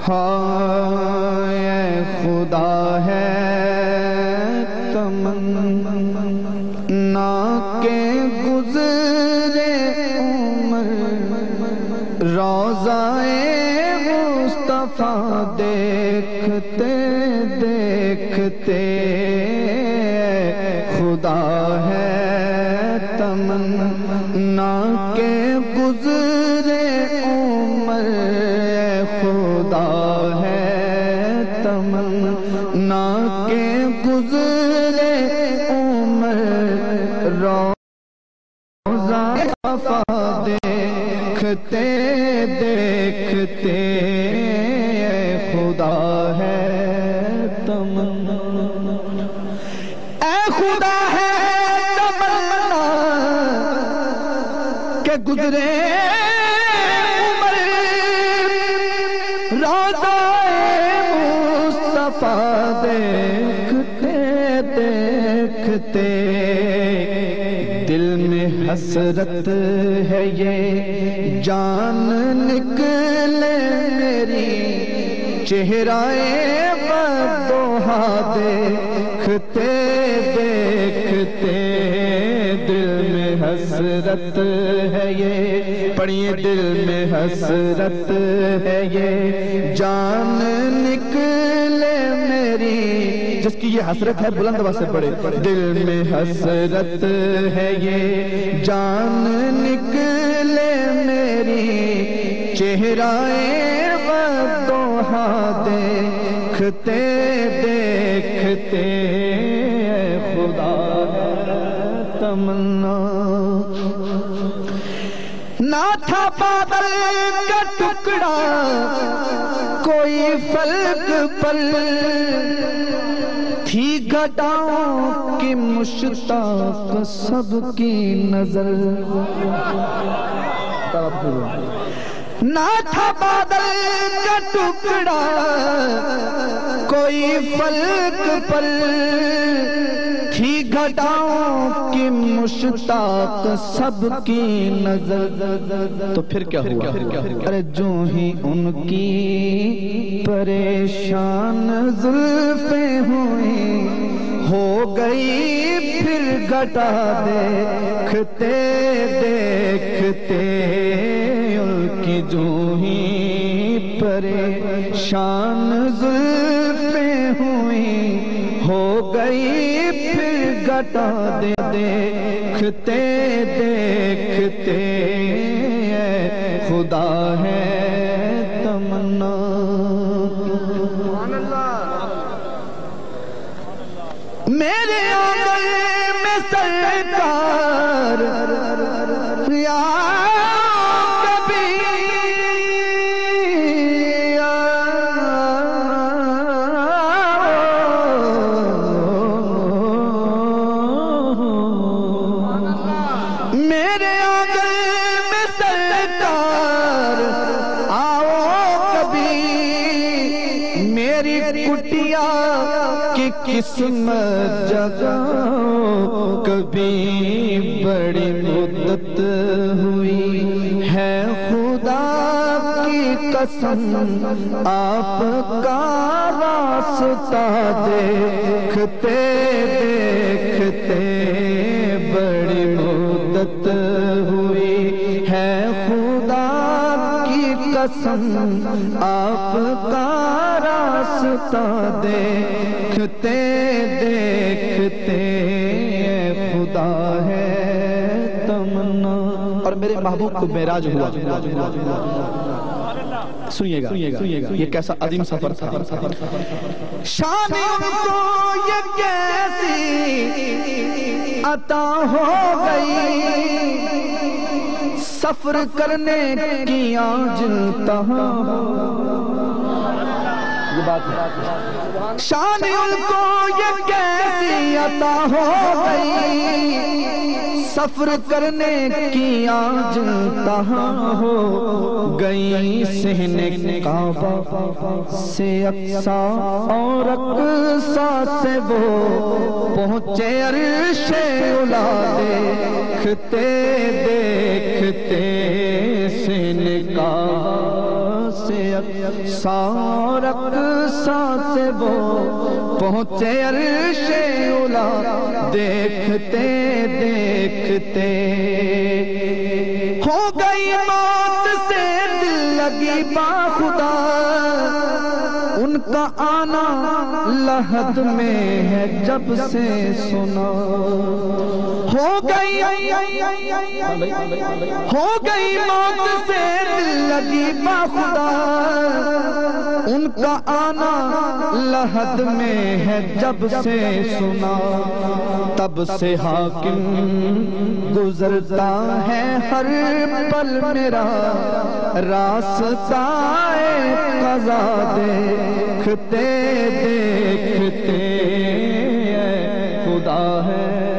ہائے خدا ہے تمنا کے گزرے عمر روضہ مصطفیٰ دیکھتے دیکھتے خدا ہے تمنا کے گزرے عمر خدا ہے تمنا کے گزرے عمر روضہ مصطفیٰ دیکھتے دیکھتے خدا ہے تمنا اے خدا ہے تمنا کہ گزرے عمر روضہ مصطفیٰ دیکھتے دیکھتے دل میں حسرت ہے یہ جان نکلے میری چہرہ بدوہا دیکھتے دیکھتے دل میں حسرت ہے یہ پڑھیے دل میں حسرت ہے یہ جان نکلے میری جس کی یہ حسرت ہے بلند آواز سے پڑھے دل میں حسرت ہے یہ جان نکلے میری چہرہ بدوہا دیکھتے دیکھتے خدا ہے تمنا نہ تھا بادل کا ٹکڑا کوئی فلک پر تھی گھٹاؤں کی مشتاق سب کی نظر نہ تھا بادل کا ٹکڑا کوئی فلک پر تھی گھٹاؤں کی مشتاق سب کی نظر تو پھر کیا ہوا ارے جو ہی ان کی پریشان زلفیں ہوئیں ہو گئی پھر گھٹا دیکھتے دیکھتے ان کی جو ہی پریشان زلفیں ہوئیں ہو گئی پھر گھٹا دیکھتے دیکھتے خدا ہے تمنا میرے آنگن میں سرکار یا کبھی میرے آنگن میں سرکار آؤ کبھی میری کٹیا کی قسمت جگاؤ کبھی بڑی مدت ہوئی ہے خدا کی قسم آپ کا راستہ دیکھتے دیکھتے بڑی مدت ہوئی ہے خدا کی قسم آپ کا راستہ دیکھتے دیکھتے خدا ہے تمنا اور میرے محبوب کو معراج ہوا سنیے گا یہ کیسا عظیم سفر تھا شان ان کو یہ کیسی عطا ہو گئی سفر کرنے کی آج تہاں شان ان کو یہ کیسی عطا ہو گئی سفر کرنے کی آج تہاں ہو گئی صحن کعبہ سے اقصا اور اقصا سے وہ پہنچے عرش اولا دیکھتے دیکھتے کعبہ سے سارق سے وہ پہنچے عرش اولا دیکھتے دیکھتے ہو گئی موت سے دل لگی با خدا ان کا آنا لحد میں ہے جب سے سنا ہو گئی موت سے دل لگی با خدا ان کا آنا لحد میں ہے جب سے سنا تب سے حاکم گزرتا ہے ہر پل میرا راستہ قضا دیکھتے دیکھتے خدا ہے